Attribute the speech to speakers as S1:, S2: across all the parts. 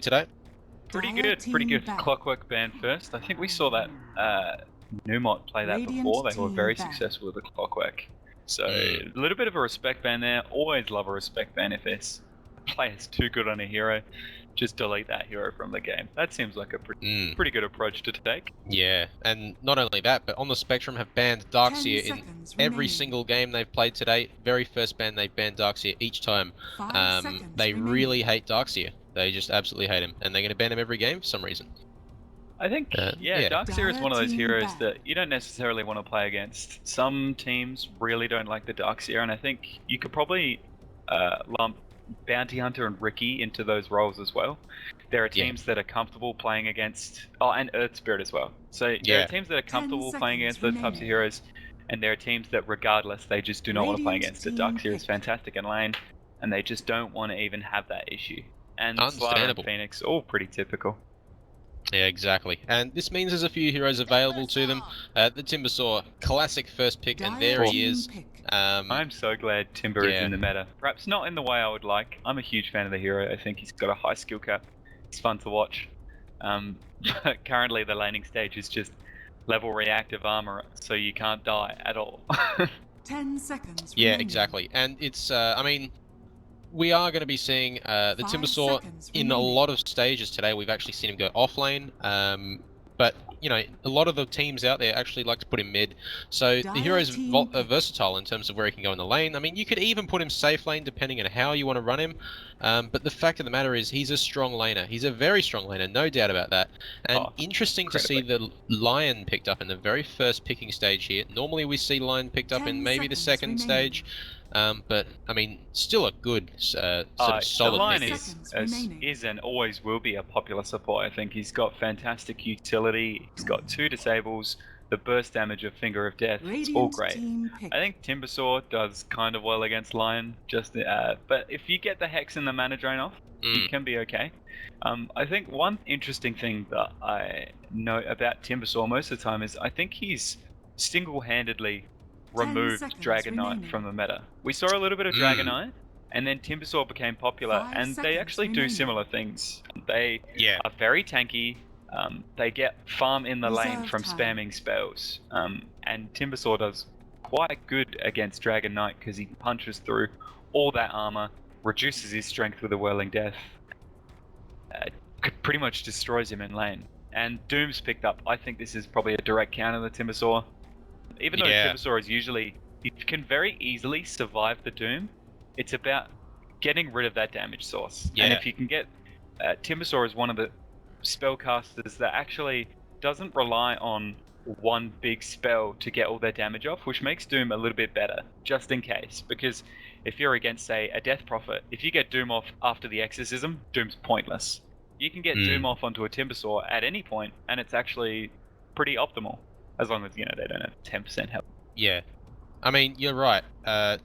S1: today?
S2: Pretty good. Clockwork ban first. I think we saw that Numo play that before. They were very successful with the Clockwork. So a little bit of a respect ban there. Always love a respect ban if it's player's too good on a hero. Just delete that hero from the game. That seems like a pretty good approach to take.
S1: Yeah, and not only that, but on the Spectrum have banned Darkseer in every single game they've played today. Very first ban they banned Darkseer each time. They really hate Darkseer. They just absolutely hate him, and they're going to ban him every game for some reason.
S2: I think, Darkseer is one of those heroes that you don't necessarily want to play against. Some teams really don't like the Darkseer, and I think you could probably lump Bounty Hunter and Riki into those roles as well. There are teams that are comfortable playing against, and Earth Spirit as well. So there are teams that are comfortable playing against those types of heroes, and there are teams that regardless, they just do not want to play against it. Darkseer is fantastic in lane, and they just don't want to even have that issue. And Slayer and Phoenix, all pretty typical.
S1: Yeah, exactly. And this means there's a few heroes available to them. The Timbersaw, classic first pick, and there he is.
S2: I'm so glad Timber is in the meta. Perhaps not in the way I would like. I'm a huge fan of the hero. I think he's got a high skill cap. It's fun to watch. But currently the laning stage is just level reactive armor, so you can't die at all.
S3: 10 seconds.
S1: Yeah, exactly. And it's, I mean, we are going to be seeing the Timbersaw in a lot of stages today. We've actually seen him go off lane, but you know, a lot of the teams out there actually like to put him mid. So the hero is versatile in terms of where he can go in the lane. I mean, you could even put him safe lane depending on how you want to run him. But the fact of the matter is, he's a strong laner. He's a very strong laner, no doubt about that. And interesting to see the Lion picked up in the very first picking stage here. Normally we see Lion picked up in maybe the second stage. But I mean, still a good sort of solid.
S2: The Lion is and always will be a popular support. I think he's got fantastic utility. He's got 2 disables, the burst damage of Finger of Death. It's all great. I think Timbersaw does kind of well against Lion. But if you get the Hex and the Mana Drain off, he can be okay. I think one interesting thing that I know about Timbersaw most of the time is I think he's single-handedly removed Dragon Knight from the meta. We saw a little bit of Dragon Knight, and then Timbersaw became popular, and they actually do similar things. They are very tanky. They get farm in the lane from spamming spells, and Timbersaw does quite good against Dragon Knight because he punches through all that armor, reduces his strength with a Whirling Death, pretty much destroys him in lane. And Doom's picked up. I think this is probably a direct counter to Timbersaw. Even though Timbersaw is usually, you can very easily survive the Doom, it's about getting rid of that damage source. And if you can get, Timbersaw is one of the spellcasters that actually doesn't rely on one big spell to get all their damage off, which makes Doom a little bit better, just in case. Because if you're against, say, a Death Prophet, if you get Doom off after the Exorcism, Doom's pointless. You can get Doom off onto a Timbersaw at any point, and it's actually pretty optimal. As long as, you know, they don't have 10% health.
S1: Yeah. I mean, you're right. A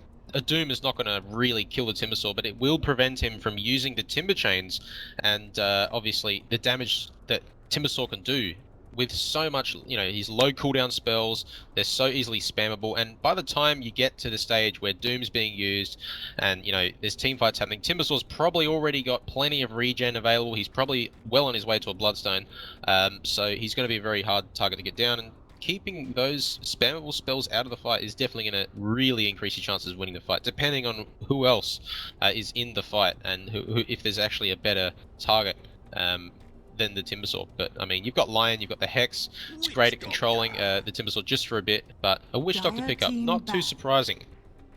S1: Doom is not going to really kill the Timbersaw, but it will prevent him from using the Timber Chains. And obviously, the damage that Timbersaw can do with so much, you know, his low cooldown spells, they're so easily spammable. And by the time you get to the stage where Doom's being used and, you know, there's team fights happening, Timbersaw's probably already got plenty of regen available. He's probably well on his way to a Bloodstone. So he's going to be a very hard target to get down. And keeping those spammable spells out of the fight is definitely going to really increase your chances of winning the fight, depending on who else is in the fight and who if there's actually a better target than the Timbersaw. But I mean, you've got Lion, you've got the Hex. It's great at controlling the Timbersaw just for a bit, but a Witch Doctor pickup, not too surprising.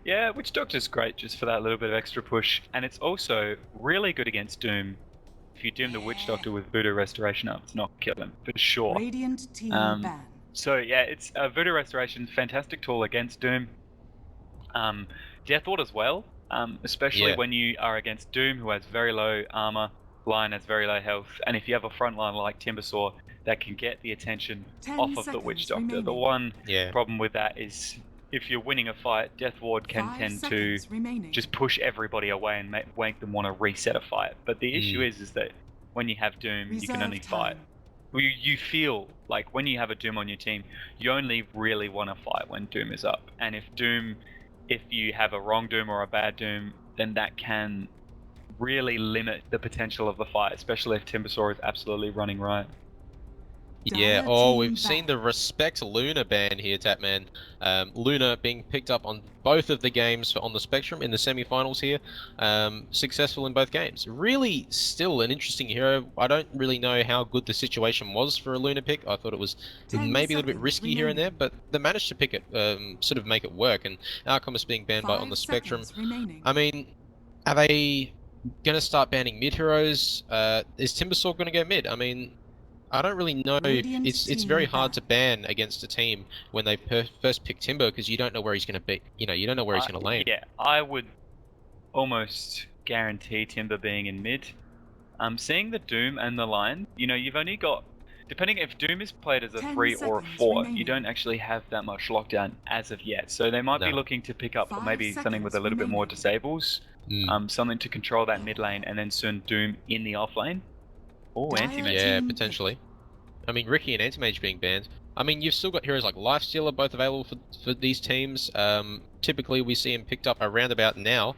S2: Yeah, Witch Doctor's great just for that little bit of extra push, and it's also really good against Doom. If you Doom the Witch Doctor with Voodoo Restoration up, it's not kill him, for sure.
S3: Radiant team ban.
S2: So yeah, it's Voodoo Restoration, fantastic tool against Doom. Death Ward as well, especially when you are against Doom, who has very low armor, Lion has very low health, and if you have a frontline like Timbersaw that can get the attention off of the Witch Doctor. The one problem with that is if you're winning a fight, Death Ward can tend to just push everybody away and make them want to reset a fight. But the issue is that when you have Doom, you can only fight. You feel like when you have a Doom on your team, you only really want to fight when Doom is up. And if you have a wrong Doom or a bad Doom, then that can really limit the potential of the fight, especially if Timbersaw is absolutely running right.
S1: Yeah, oh, we've seen the Respect Luna ban here, Tatman. Luna being picked up on both of the games on the Spectrum in the semi-finals here. Successful in both games. Really still an interesting hero. I don't really know how good the situation was for a Luna pick. I thought it was maybe a little bit risky here and there, but they managed to pick it, sort of make it work. And Alchemist being banned on the Spectrum. I mean, are they going to start banning mid heroes? Is Timbersaw going to go mid? I mean, I don't really know. It's very hard to ban against a team when they first pick Timber because you don't know where he's going to be. You know, you don't know where he's going to lane.
S2: Yeah, I would almost guarantee Timber being in mid. Seeing the Doom and the line, you know, you've only got, depending if Doom is played as a 3 or a 4, you don't actually have that much lockdown as of yet. So they might be looking to pick up maybe something with a little bit more disables, something to control that mid lane, and then soon Doom in the off lane. Oh, anti-mage.
S1: Yeah, potentially. I mean, Ricky and Anti-Mage being banned. I mean, you've still got heroes like Lifestealer both available for these teams. Typically, we see him picked up around about now.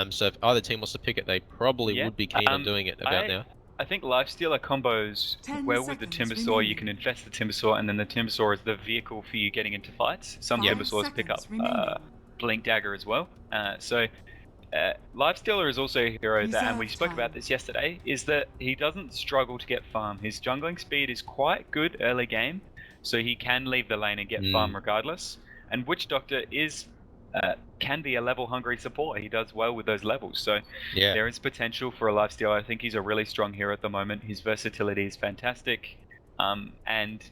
S1: So if either team wants to pick it, they probably would be keen on doing it about now.
S2: I think Lifestealer combos well with the Timbersaw. You can invest the Timbersaw, and then the Timbersaw is the vehicle for you getting into fights. Some Timbersaws pick up Blink Dagger as well. Lifestealer is also a hero that, and we spoke about this yesterday, is that he doesn't struggle to get farm. His jungling speed is quite good early game, so he can leave the lane and get farm regardless. And Witch Doctor is can be a level hungry support. He does well with those levels, so there is potential for a Lifestealer. I think he's a really strong hero at the moment. His versatility is fantastic, and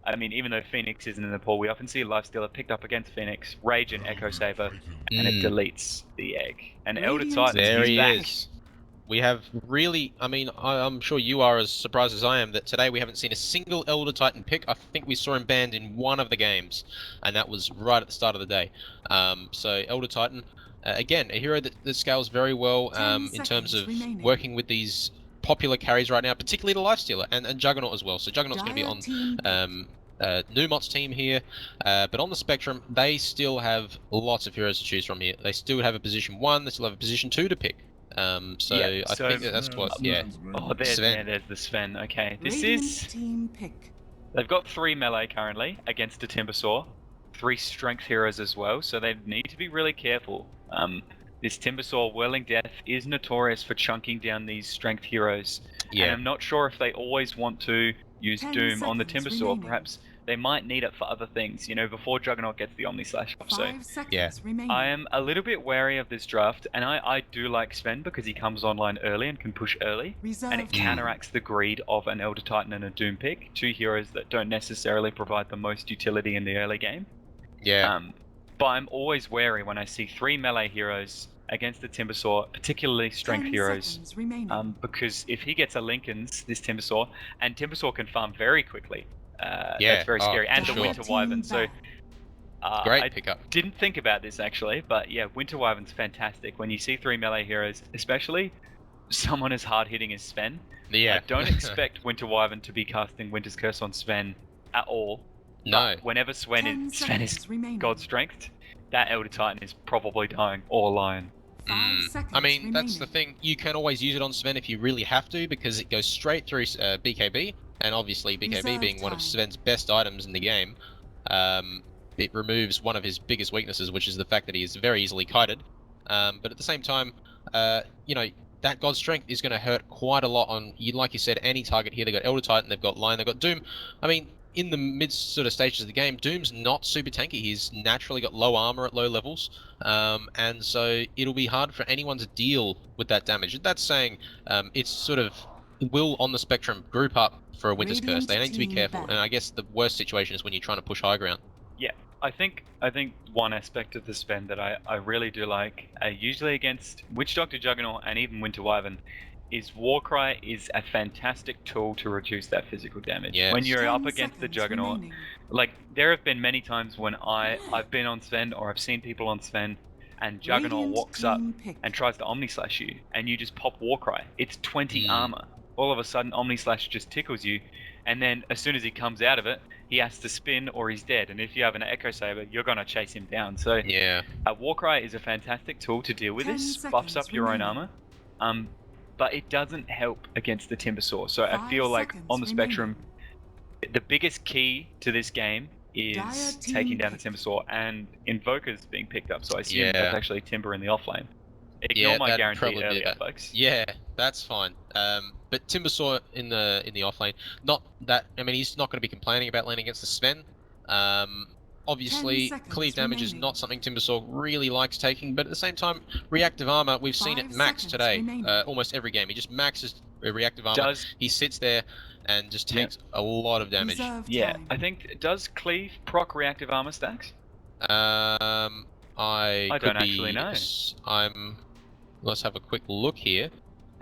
S2: I mean, even though Phoenix isn't in the pool, we often see Lifestealer picked up against Phoenix, Rage and Echo Saber, and it deletes the egg. And Elder Titan,
S1: there he
S2: back.
S1: is. We have really, I mean, I'm sure you are as surprised as I am that today we haven't seen a single Elder Titan pick. I think we saw him banned in one of the games, and that was right at the start of the day. So Elder Titan, again, a hero that scales very well in terms of working with these popular carries right now, particularly the Lifestealer and Juggernaut as well. So Juggernaut's going to be on Numot's team here, but on the Spectrum, they still have lots of heroes to choose from here. They still have a position 1, they still have a position 2 to pick. I think that's what,
S2: Oh, there's the Sven. Okay, this is... They've got 3 melee currently against a Timbersaw, 3 strength heroes as well, so they need to be really careful. This Timbersaw, Whirling Death, is notorious for chunking down these strength heroes. And I'm not sure if they always want to use Doom on the Timbersaw. Perhaps they might need it for other things, you know, before Juggernaut gets the Omni Slash off. So I am a little bit wary of this draft, and I do like Sven because he comes online early and can push early, and it counteracts the greed of an Elder Titan and a Doom pick, 2 heroes that don't necessarily provide the most utility in the early game. But I'm always wary when I see 3 melee heroes against the Timbersaw, particularly strength heroes, because if he gets a Lincoln's, this Timbersaw, and Timbersaw can farm very quickly, that's very scary, and the Winter Wyvern, so
S1: great pickup.
S2: I didn't think about this actually, but yeah, Winter Wyvern's fantastic. When you see 3 melee heroes, especially someone as hard-hitting as Sven, I don't expect Winter Wyvern to be casting Winter's Curse on Sven at all.
S1: No.
S2: Whenever Sven is God Strength, that Elder Titan is probably dying or lying.
S1: I mean, that's the thing. You can always use it on Sven if you really have to, because it goes straight through BKB, and obviously BKB being one of Sven's best items in the game, it removes one of his biggest weaknesses, which is the fact that he is very easily kited. But at the same time, you know, that God Strength is going to hurt quite a lot on, like you said, any target here. They've got Elder Titan, they've got Lion, they've got Doom. I mean, in the mid sort of stages of the game, Doom's not super tanky. He's naturally got low armor at low levels, and so it'll be hard for anyone to deal with that damage. That's saying it's sort of will on the Spectrum group up for a Winter's Curse. They need to be careful, and I guess the worst situation is when you're trying to push high ground.
S2: Yeah, I think one aspect of the Sven that I really do like, usually against Witch Doctor, Juggernaut, and even Winter Wyvern, is Warcry is a fantastic tool to reduce that physical damage. When you're up against the Juggernaut, like there have been many times when I've been on Sven or I've seen people on Sven, and Juggernaut walks up and tries to Omni Slash you, and you just pop Warcry. It's 20 armor. All of a sudden, Omni Slash just tickles you, and then as soon as he comes out of it, he has to spin or he's dead. And if you have an Echo Saber, you're gonna chase him down. So Warcry is a fantastic tool to deal with this. Buffs up your own armor. But it doesn't help against the Timbersaw. So I
S3: 5
S2: feel like
S3: seconds
S2: on the spectrum,
S3: remaining.
S2: the biggest key to this game is
S3: Dire team
S2: taking down the
S3: pick.
S2: Timbersaw and Invokers being picked up. So I assume
S1: Yeah.
S2: that's actually Timber in the offlane. Ignore
S1: Yeah,
S2: my
S1: that'd
S2: guarantee
S1: probably be
S2: earlier,
S1: that.
S2: folks.
S1: Yeah, that's fine. But Timbersaw in the offlane, not that. I mean, he's not going to be complaining about laning against the Sven. Obviously,
S3: 10 seconds
S1: cleave damage is
S3: remaining.
S1: not something Timbersaw really likes taking, but at the same time, reactive armor, we've seen it
S3: 5
S1: max
S3: seconds
S1: today.
S3: remaining.
S1: Almost every game, he just maxes reactive armor.
S2: Does
S1: He sits there and just
S2: Yeah.
S1: takes a lot of damage.
S3: Reserve
S2: yeah,
S3: time.
S2: I think does Cleave proc reactive armor stacks?
S1: I could
S2: don't
S1: be.
S2: actually know.
S1: Let's have a quick look here.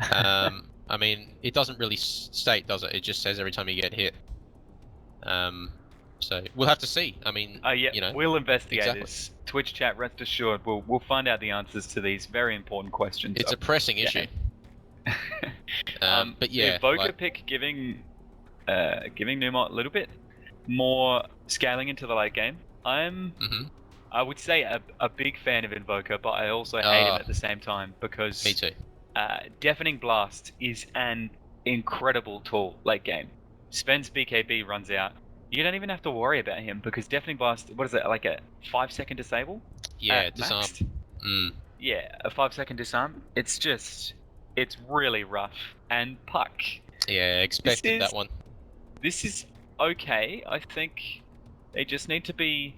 S1: I mean, it doesn't really state, does it? It just says every time you get hit. So we'll have to see. I mean,
S2: yeah,
S1: you know,
S2: we'll investigate
S1: exactly.
S2: this. Twitch chat, rest assured, we'll find out the answers to these very important questions.
S1: It's a pressing issue. But yeah,
S2: Evoker pick giving Numo a little bit more scaling into the late game. I would say a big fan of Invoker, but I also hate him at the same time because
S1: Me too.
S2: Deafening Blast is an incredible tool late game. Sven's BKB runs out. You don't even have to worry about him because Deafening Blast, what is it, like a 5-second disable?
S1: Yeah, disarm.
S2: Maxed? Yeah, a 5-second disarm. It's really rough. And Puck.
S1: Yeah, expected that one.
S2: This is okay. I think they just need to be.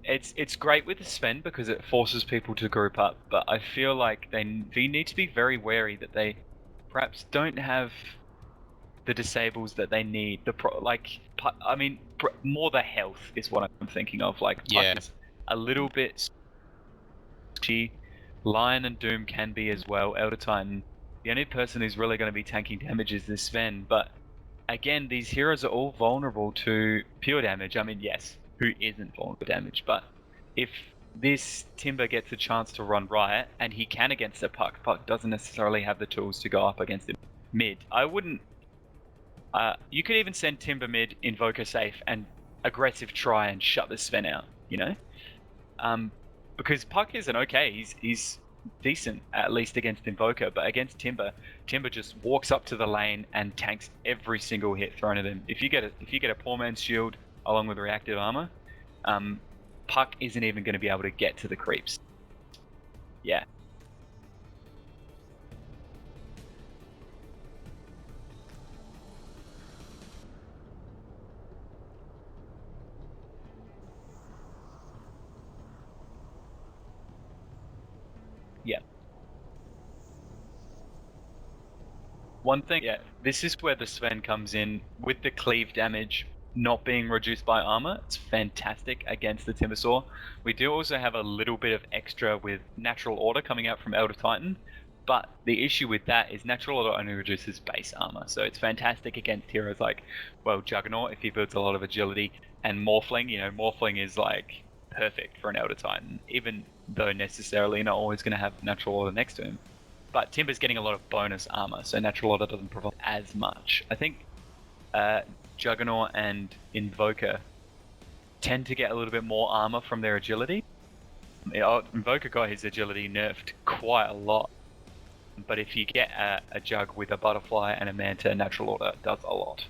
S2: It's great with the Sven because it forces people to group up, but I feel like they need to be very wary that they perhaps don't have the disables that they need. More the health is what I'm thinking of. Like,
S1: Yeah.
S2: Puck is a little bit. Lion and Doom can be as well. Elder Titan. The only person who's really going to be tanking damage is this Sven, but again, these heroes are all vulnerable to pure damage. I mean, yes, who isn't vulnerable to damage? But if this Timber gets a chance to run riot, and he can against a Puck doesn't necessarily have the tools to go up against him mid. I wouldn't. You could even send Timber mid, Invoker safe, and aggressive try and shut the Sven out. You know, because Puck isn't okay. He's decent at least against Invoker, but against Timber just walks up to the lane and tanks every single hit thrown at him. If you get a poor man's shield along with reactive armor, Puck isn't even going to be able to get to the creeps. Yeah. Yeah. One thing, this is where the Sven comes in with the cleave damage not being reduced by armor. It's fantastic against the Timbersaw. We do also have a little bit of extra with Natural Order coming out from Elder Titan, but the issue with that is Natural Order only reduces base armor, so it's fantastic against heroes like, well, Juggernaut if he builds a lot of agility, and Morphling. You know, Morphling is like perfect for an Elder Titan, even though necessarily not always going to have Natural Order next to him. But Timber's getting a lot of bonus armor, so Natural Order doesn't provide as much. I think Juggernaut and Invoker tend to get a little bit more armor from their agility. Invoker got his agility nerfed quite a lot, but if you get a Jug with a Butterfly and a Manta, Natural Order does a lot.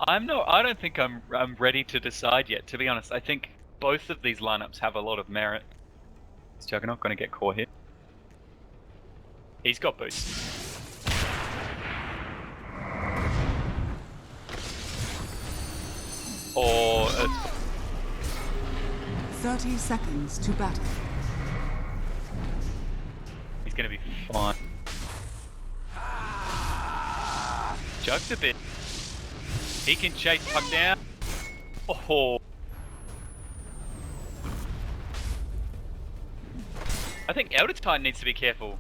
S2: I don't think I'm ready to decide yet, to be honest. I think both of these lineups have a lot of merit. Is Juggernaut going to get core here? He's got boost. Or first.
S3: 30 seconds to battle.
S2: He's gonna be fine. Jugs a bit. He can chase Puck down. Oh. I think Elder Titan needs to be careful.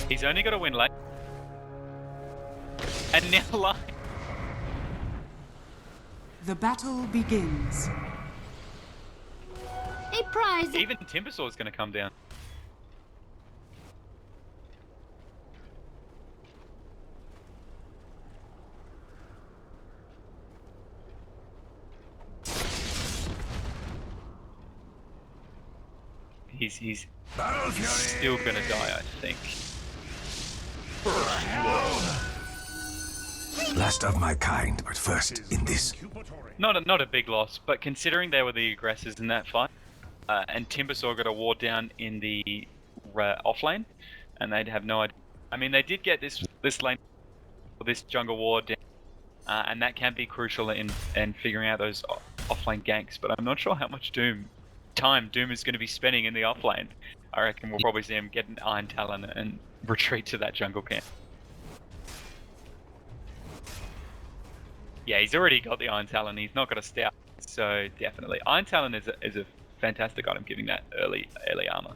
S2: He's only got to win late. And now line.
S3: The battle begins.
S4: A prize.
S2: Even Timbersaw's going to come down. He's still gonna die, I think.
S5: Last of my kind, but first in this.
S2: Not a big loss, but considering they were the aggressors in that fight, and Timbersaw got a ward down in the off lane, and they'd have no idea. I mean, they did get this lane, or this jungle ward down, and that can be crucial in figuring out those off lane ganks. But I'm not sure how much Doom is going to be spending in the off lane. I reckon we'll probably see him get an Iron Talon and retreat to that jungle camp. Yeah, he's already got the Iron Talon. He's not got a Stout, so definitely Iron Talon is a fantastic item, giving that early armor.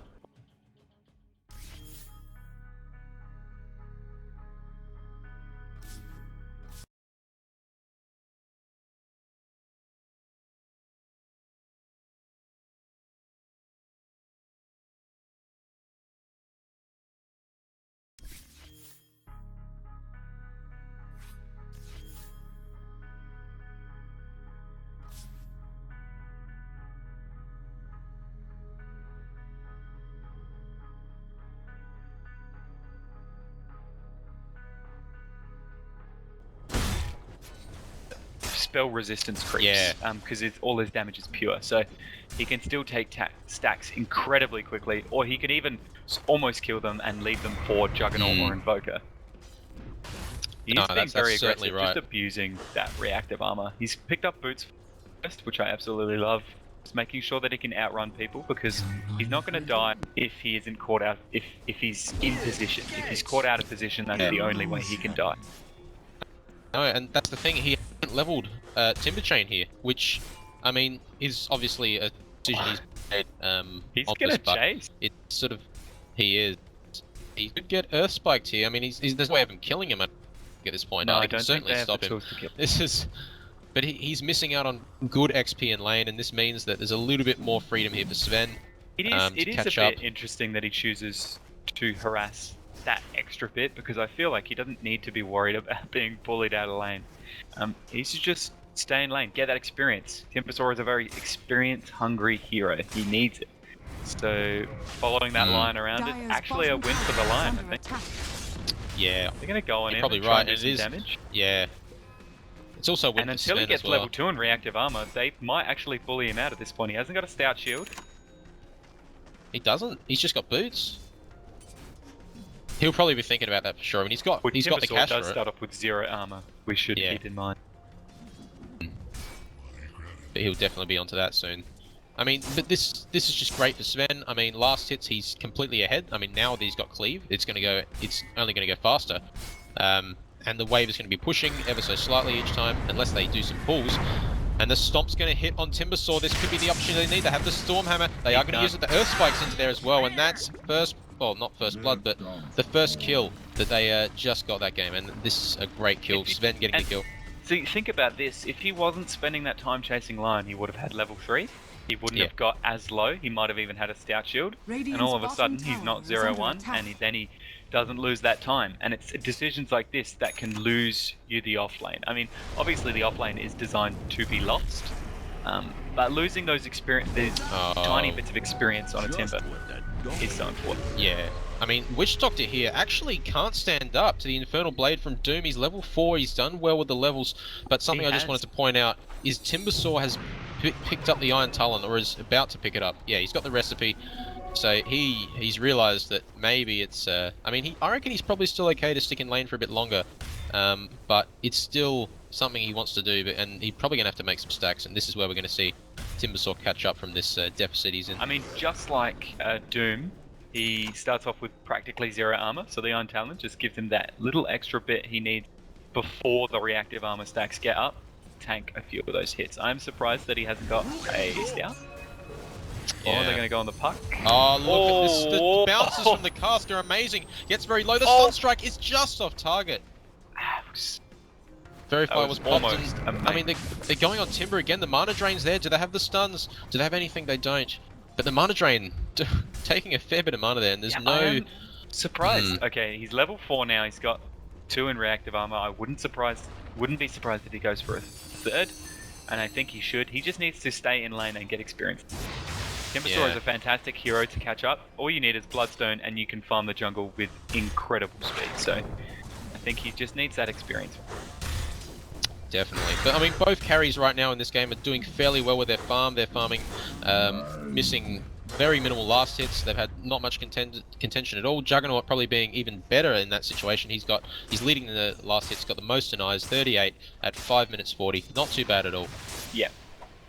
S2: Spell resistance creeps,
S1: Yeah.
S2: Because all his damage is pure, so he can still take stacks incredibly quickly, or he can even almost kill them and leave them for Juggernaut or Invoker. He's being very aggressive,
S1: right.
S2: just abusing that reactive armor. He's picked up boots first, which I absolutely love. Just making sure that he can outrun people, because he's not going to die if he isn't caught out. If he's in position, if he's caught out of position, that's the only way he can die.
S1: No, and that's the thing, he hasn't leveled Timberchain here, which, I mean, is obviously a decision he's made.
S2: He's gonna chase.
S1: It's sort of, he is. He could get Earth Spiked here. I mean, there's no way of him killing him at this point.
S2: No,
S1: I
S2: I
S1: can
S2: don't think
S1: certainly
S2: they have
S1: stop
S2: the
S1: him.
S2: tools to kill him.
S1: This is, but he's missing out on good XP in lane, and this means that there's a little bit more freedom here for Sven.
S2: It is a bit interesting that he chooses to harass that extra bit, because I feel like he doesn't need to be worried about being bullied out of lane. He should just stay in lane, get that experience. Timbersaw is a very experience-hungry hero. He needs it. So following that line around it, actually a win for the line, I think.
S1: Yeah,
S2: They're going to go on in
S1: probably
S2: and try and
S1: right.
S2: do some damage.
S1: Yeah, it's also a win
S2: And
S1: for
S2: until he
S1: Sven
S2: gets
S1: as well.
S2: level 2 in reactive armor, they might actually bully him out at this point. He hasn't got a stout shield.
S1: He doesn't. He's just got boots. He'll probably be thinking about that for sure. I mean, he's got the
S2: Timbersaw
S1: cash
S2: does
S1: for it.
S2: start off with 0 armor. We should keep in mind.
S1: But he'll definitely be onto that soon. I mean, but this is just great for Sven. I mean, last hits he's completely ahead. I mean, now that he's got cleave, it's only gonna go faster. And the wave is going to be pushing ever so slightly each time, unless they do some pulls. And the Stomp's going to hit on Timbersaw. This could be the opportunity they need. They have the Storm Hammer. They are going to use the Earth Spikes into there as well, and that's not first blood, but the first kill that they just got that game. And this is a great kill. Sven getting the kill.
S2: So think about this. If he wasn't spending that time chasing line, he would have had level 3. He wouldn't have got as low. He might have even had a stout shield. And all of a sudden, he's not 0-1, and then he doesn't lose that time. And it's decisions like this that can lose you the offlane. I mean, obviously the offlane is designed to be lost, but losing those tiny bits of experience on a Timber is so important.
S1: Yeah. I mean, Witch Doctor here actually can't stand up to the Infernal Blade from Doom. He's level 4, he's done well with the levels, but something I just wanted to point out is Timbersaw has picked up the Iron Talon, or is about to pick it up. Yeah, he's got the recipe, so he's realised that maybe it's, I reckon he's probably still okay to stick in lane for a bit longer, but it's still something he wants to do, and he's probably going to have to make some stacks, and this is where we're going to see Timbersaw catch up from this deficit he's in.
S2: I mean, just like Doom, he starts off with practically 0 armor, so the Iron Talon just gives him that little extra bit he needs before the reactive armor stacks get up to tank a few of those hits. I'm surprised that he hasn't got a Scout.
S1: Yeah.
S2: Oh, they're going to go on the puck.
S1: Oh, look at this. The bounces from the cast are amazing. Gets very low. The Sunstrike is just off target. Verify was popped. I mean, they're going on Timber again. The mana drain's there. Do they have the stuns? Do they have anything? They don't. But the mana drain, taking a fair bit of mana there, and there's no...
S2: Surprised. Okay, he's level 4 now. He's got 2 in reactive armor. I wouldn't be surprised if he goes for a 3rd. And I think he should. He just needs to stay in lane and get experience. Timbersaw is a fantastic hero to catch up. All you need is Bloodstone and you can farm the jungle with incredible speed. So I think he just needs that experience.
S1: Definitely. But I mean, both carries right now in this game are doing fairly well with their farm. They're farming, missing very minimal last hits. They've had not much contention at all. Juggernaut probably being even better in that situation. He's leading in the last hits, got the most denies, 38 at 5 minutes 40. Not too bad at all.
S2: Yeah.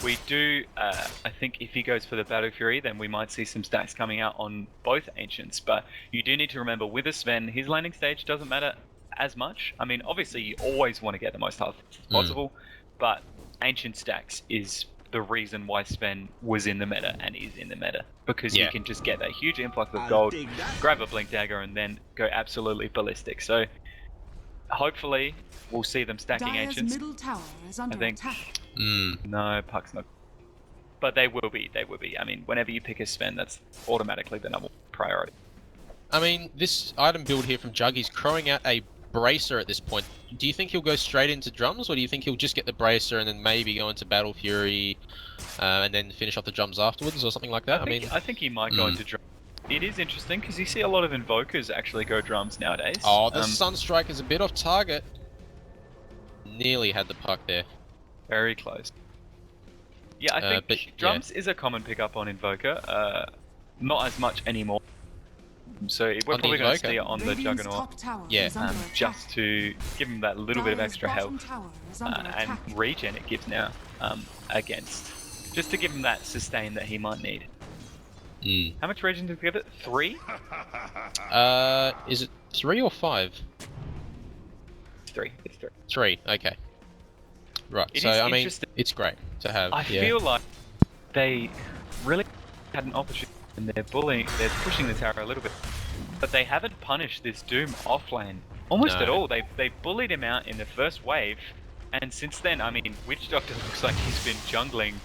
S2: We do, I think if he goes for the Battle Fury, then we might see some stacks coming out on both Ancients. But you do need to remember, with a Sven, his landing stage doesn't matter as much. I mean, obviously you always want to get the most health as possible, but Ancient stacks is the reason why Sven was in the meta and is in the meta. Because you can just get that huge influx of gold, grab a Blink Dagger, and then go absolutely ballistic. So, hopefully, we'll see them stacking Ancients.
S3: Middle tower is under attack.
S2: No, Puck's not. But they will be. I mean, whenever you pick a Sven, that's automatically the number 1 priority.
S1: I mean, this item build here from Jug, he's crowing out a Bracer at this point. Do you think he'll go straight into drums, or do you think he'll just get the Bracer and then maybe go into Battle Fury and then finish off the drums afterwards, or something like that?
S2: I think he might go into drums. It is interesting because you see a lot of Invokers actually go drums nowadays.
S1: Oh, the Sunstrike is a bit off target. Nearly had the puck there.
S2: Very close. Yeah, I think drums is a common pickup on Invoker. Not as much anymore. So we're probably going to see it on the Juggernaut. Just to give him that little bit of extra health and regen it gives now against. Just to give him that sustain that he might need. How much regen did we give it? 3?
S1: Is it 3 or 5?
S2: It's 3. It's 3.
S1: 3, okay. Right, so I mean, it's great to have.
S2: I feel like they really had an opportunity and they're pushing the tower a little bit. But they haven't punished this Doom offlane almost at all. They bullied him out in the first wave, and since then, I mean, Witch Doctor looks like he's been jungling,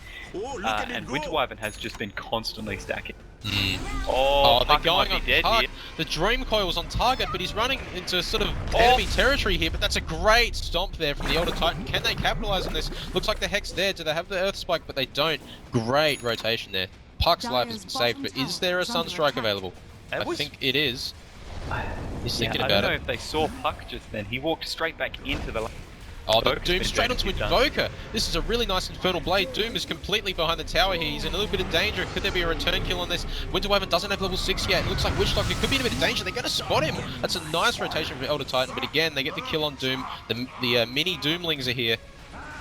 S2: and Winter Wyvern has just been constantly stacking. Oh,
S1: they're going on
S2: dead
S1: Puck.
S2: here.
S1: The Dream Coil's on target, but he's running into sort of enemy territory here, but that's a great stomp there from the Elder Titan. Can they capitalize on this? Looks like the Hex there. Do they have the Earth Spike? But they don't. Great rotation there. Puck's life has been saved, but is there a Sunstrike available? I think it is. He's thinking about it.
S2: I don't know if they saw Puck just then. He walked straight back into the...
S1: Oh, the Doom straight onto Invoker. This is a really nice Infernal Blade. Doom is completely behind the tower here. He's in a little bit of danger. Could there be a return kill on this? Winter Wyvern doesn't have level 6 yet. It looks like Witch Doctor could be in a bit of danger. They're going to spot him. That's a nice rotation from Elder Titan. But again, they get the kill on Doom. The mini Doomlings are here.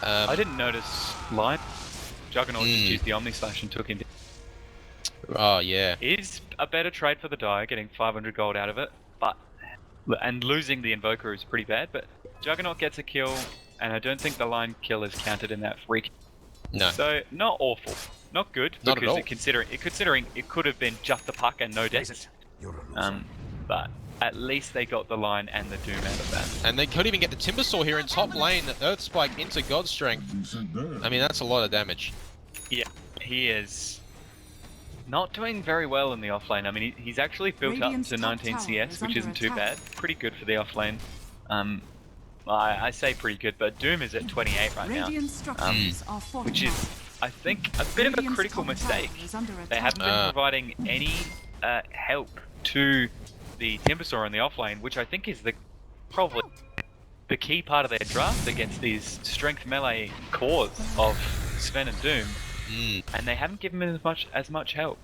S2: I didn't notice line. Juggernaut just used the Omni Slash and took him down.
S1: Oh, yeah.
S2: It is a better trade for the Dire, getting 500 gold out of it. And losing the Invoker is pretty bad, but Juggernaut gets a kill, and I don't think the line kill is counted in that free kill.
S1: No.
S2: So, not awful. Not good,
S1: not
S2: because considering it could have been just the Puck and no deaths. But at least they got the line and the Doom out of that.
S1: And they could even get the Timbersaw here in top lane, the Earth Spike into God Strength. I mean, that's a lot of damage.
S2: Yeah, he is not doing very well in the offlane. I mean, he's actually built up to 19 CS, which isn't too bad. Pretty good for the offlane. I say pretty good, but Doom is at 28 right now, which is, I think, a bit of a critical mistake. They haven't been providing any help to the Timbersaw in the offlane, which I think is probably the key part of their draft against these strength melee cores of Sven and Doom. And they haven't given him as much help,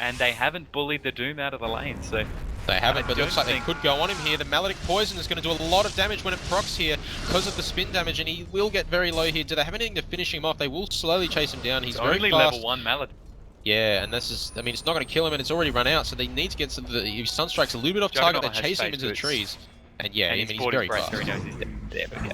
S2: and they haven't bullied the Doom out of the lane. So
S1: They haven't, but it looks like they could go on him here. The Maledict Poison is going to do a lot of damage when it procs here because of the spin damage, and he will get very low here. Do they have anything to finish him off? They will slowly chase him down. He's very
S2: only
S1: fast.
S2: level 1 Maledict.
S1: Yeah, and this is, I mean, it's not going to kill him, and it's already run out, so they need to get some of the, if Sunstrike's a little bit off target, they chase him into the trees. And yeah, I mean, he's very fast.
S2: He knows he's there, but yeah.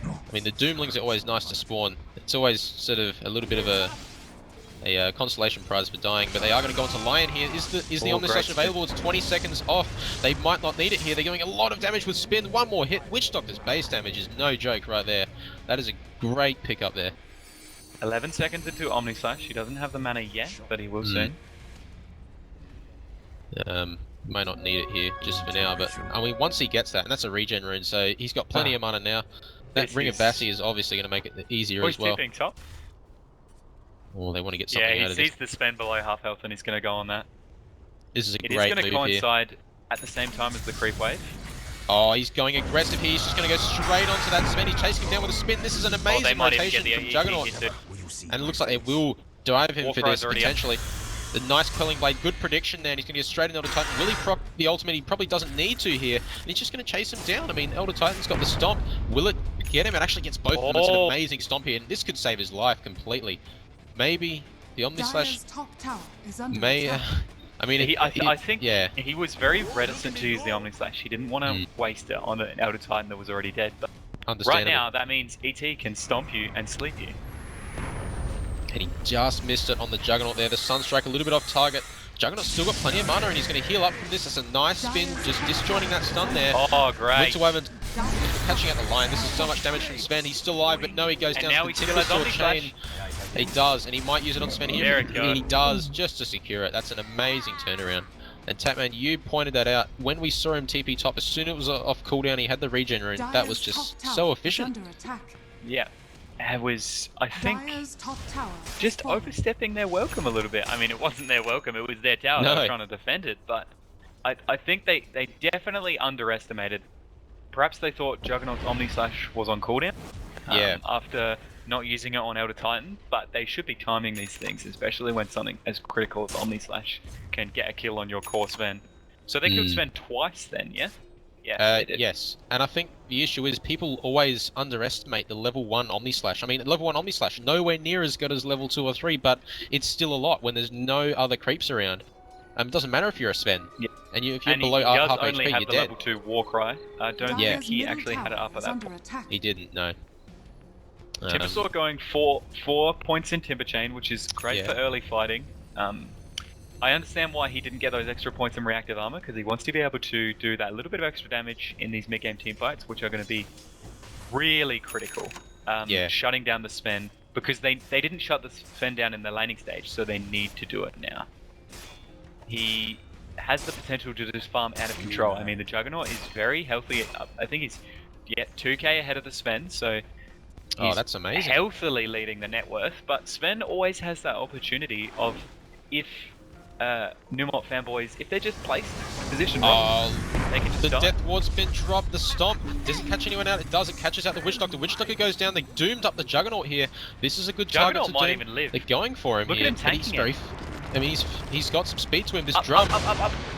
S1: I mean, the Doomlings are always nice to spawn. It's always sort of a little bit of a consolation prize for dying, but they are going to go into Lion here. Is the Omnislash available? It's 20 seconds off. They might not need it here. They're doing a lot of damage with spin. One more hit. Witch Doctor's base damage is no joke right there. That is a great pickup there.
S2: 11 seconds into Omnislash. He doesn't have the mana yet, but he will soon.
S1: May not need it here just for now, but I mean, once he gets that, and that's a regen rune, so he's got plenty of mana now. That Ring of Bassi is obviously going to make it easier as well.
S2: He's top.
S1: Oh, they want to get something out of this.
S2: Yeah, he sees the spend below half health and he's going to go on that.
S1: This is a great move
S2: here.
S1: here.
S2: It is going to coincide at the same time as the creep wave.
S1: Oh, he's going aggressive here. He's just going to go straight onto that spin. He's chasing him down with a spin. This is an amazing rotation from Juggernaut. And it looks like they will dive him for this, potentially. The nice Quelling Blade, good prediction there, and he's going to get straight into Elder Titan. Will he proc the ultimate? He probably doesn't need to here. And he's just going to chase him down. I mean, Elder Titan's got the stomp. Will it get him? It actually gets both of them. It's an amazing stomp here, and this could save his life completely. Maybe the Omnislash may... I mean,
S2: I think he was very reticent to use the Omnislash. He didn't want to waste it on an Elder Titan that was already dead. But right now, that means ET can stomp you and sleep you.
S1: And he just missed it on the Juggernaut there. The Sunstrike a little bit off target. Juggernaut's still got plenty of mana, and he's going to heal up from this. That's a nice spin, just disjoining that stun there.
S2: Oh, great.
S1: Winterwoven catching out the line. This is so much damage from Sven. He's still alive, but no, he goes down to the Timbersaw chain. He does, and he might use it on Sven here. He does, just to secure it. That's an amazing turnaround. And Tapman, you pointed that out. When we saw him TP top, as soon as it was off cooldown, he had the regen rune. That was just so efficient.
S2: Yeah. It was, I think, just overstepping their welcome a little bit. I mean, it wasn't their welcome, it was their tower. They were trying to defend it, but I think they definitely underestimated. Perhaps they thought Juggernaut's Omnislash was on cooldown after not using it on Elder Titan, but they should be timing these things, especially when something as critical as Omnislash can get a kill on your core Sven. So they killed Sven twice then, yeah?
S1: Yes, and I think the issue is people always underestimate the level 1 Omnislash. I mean, level 1 Omnislash, nowhere near as good as level 2 or 3, but it's still a lot when there's no other creeps around. It doesn't matter if you're a Sven, and if you're below half HP, you're dead. He does only have the level 2 Warcry. I don't think he actually had it up at that point. He didn't, no.
S2: Timbersaw going 4 points in Timber Chain, which is great for early fighting. I understand why he didn't get those extra points in reactive armor, because he wants to be able to do that little bit of extra damage in these mid-game team fights, which are going to be really critical. Shutting down the Sven, because they didn't shut the Sven down in the laning stage, so they need to do it now. He has the potential to just farm out of control. I mean, the Juggernaut is very healthy. I think he's 2k ahead of the Sven, so he's
S1: that's amazing.
S2: Healthily leading the net worth, but Sven always has that opportunity of, if Numo Fanboys, if they're just placed position wrong, they can just die.
S1: The Death Ward's been dropped, the Stomp, does it catch anyone out? It does, it catches out the Witch Doctor. Witch Doctor goes down, they doomed up the Juggernaut here. This is a good target to
S2: might even live.
S1: They're going for him
S2: Look
S1: here.
S2: at him tanking it.
S1: I mean, he's got some speed to him, this drum.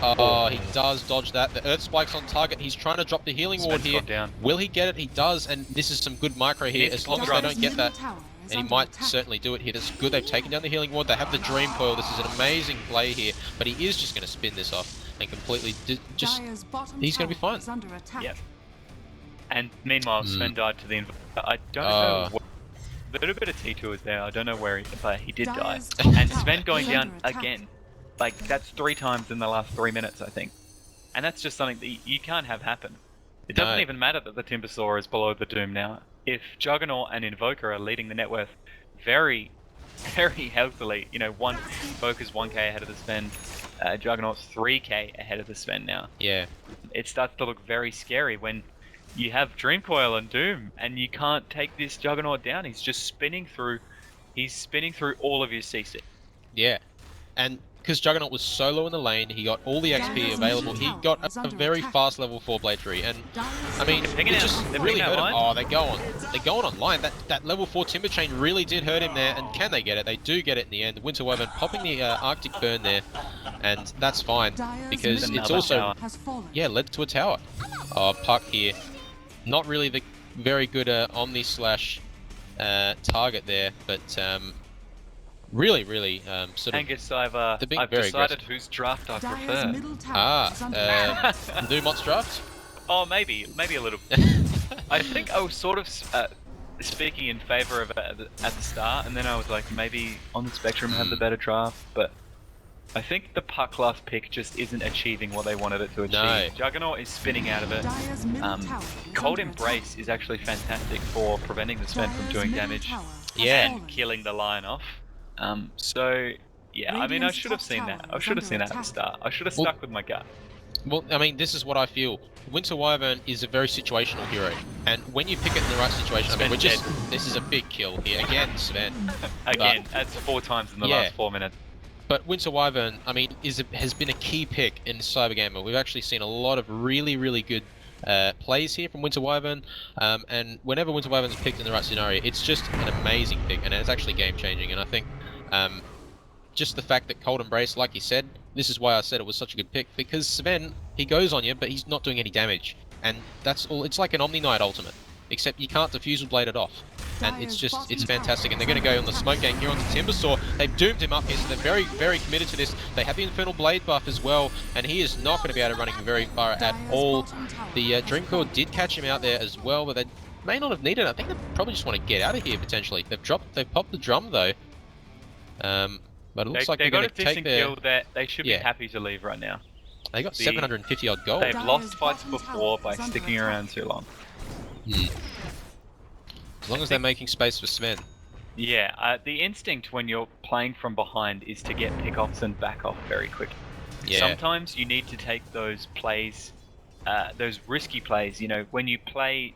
S1: Oh, he does dodge that. The Earth Spike's on target, he's trying to drop the Healing Ward here. Will he get it? He does, and this is some good micro here, as long as they don't get that. And he might certainly do it here. That's good. They've taken down the Healing Ward. They have the Dream Coil. This is an amazing play here. But he is just going to spin this off and completely just... He's going to be fine.
S2: Yep. And meanwhile, Sven died to the Inverter. I don't know... A little bit of T2 was there. I don't know where he did die. And Sven going down again. Like, that's 3 times in the last 3 minutes, I think. And that's just something that you can't have happen. It doesn't even matter that the Timbersaw is below the Doom now. If Juggernaut and Invoker are leading the net worth very, very healthily, you know, Invoker's 1k ahead of the Sven, Juggernaut's 3k ahead of the Sven now.
S1: Yeah.
S2: It starts to look very scary when you have Dream Coil and Doom, and you can't take this Juggernaut down. He's just spinning through all of your CC.
S1: Yeah. And because Juggernaut was solo in the lane, he got all the XP available. He got a very fast level 4 Blade Tree, and I mean, it just really hurt him. Oh, they're going online. That level 4 Timber Chain really did hurt him there, and can they get it? They do get it in the end. Winterwoven popping the Arctic Burn there. and that's fine because it's
S2: Another
S1: also
S2: tower.
S1: led to a tower. Puck here, not really the very good Omni slash target there, but really sort of
S2: Angus,
S1: they're being
S2: I've
S1: very
S2: decided
S1: aggressive.
S2: whose draft I
S3: Dyer's
S2: prefer.
S3: middle tower is under attack.
S1: Numot's draft.
S2: Oh, maybe a little. I think I was sort of speaking in favour of it at the start, and then I was like, maybe on the Spectrum have the better draft, but I think the puck last pick just isn't achieving what they wanted it to achieve.
S1: No.
S2: Juggernaut is spinning out of it.
S3: Dyer's middle tower is
S2: Cold
S3: under
S2: Embrace is actually fantastic for preventing the Sven from
S3: Dyer's
S2: doing
S3: middle
S2: damage
S3: tower has
S1: Yeah.
S3: fallen.
S2: and killing the Lion off. So yeah, I mean, I
S3: Radiant's
S2: should have
S3: top
S2: seen that.
S3: tower
S2: I
S3: is
S2: should have
S3: under
S2: seen that at the
S3: attack.
S2: start. I should have
S1: Well-
S2: stuck with my gut.
S1: Well, I mean, this is what I feel. Winter Wyvern is a very situational hero, and when you pick it in the right situation, I mean,
S2: Sven's
S1: this is a big kill here again, Sven.
S2: Again, that's 4 times in the
S1: Yeah.
S2: last 4 minutes.
S1: But Winter Wyvern, I mean, has been a key pick in Cybergamer. We've actually seen a lot of really good plays here from Winter Wyvern, and whenever Winter Wyvern's picked in the right scenario, it's just an amazing pick, and it's actually game changing. And I think just the fact that Cold Embrace, like you said, this is why I said it was such a good pick, because Sven, he goes on you, but he's not doing any damage, and that's all. It's like an Omni Knight ultimate, except you can't Diffusal Blade it off. And it's fantastic. And they're going to go on the smoke gang here onto Timbersaw. They've doomed him up here, so they're very committed to this. They have the Infernal Blade buff as well, and he is not going to be able to run him very far at all. The Dreamcore did catch him out there as well, but they may not have needed it. I think they probably just want to get out of here potentially. They've popped the drum though. But it looks like
S2: They
S1: they're
S2: got
S1: going
S2: a
S1: to take
S2: decent
S1: their...
S2: kill that they should be
S1: Yeah.
S2: happy to leave right now.
S1: They got 750 odd gold.
S2: They've
S3: Dyer's
S2: lost fights
S3: bottom
S2: before
S3: tower
S2: by
S3: is under
S2: sticking
S3: attack.
S2: around too long.
S1: As long as they're making space for Sven.
S2: Yeah, the instinct when you're playing from behind is to get pickoffs and back off very quickly.
S1: Yeah.
S2: Sometimes you need to take those plays, those risky plays, you know, when you play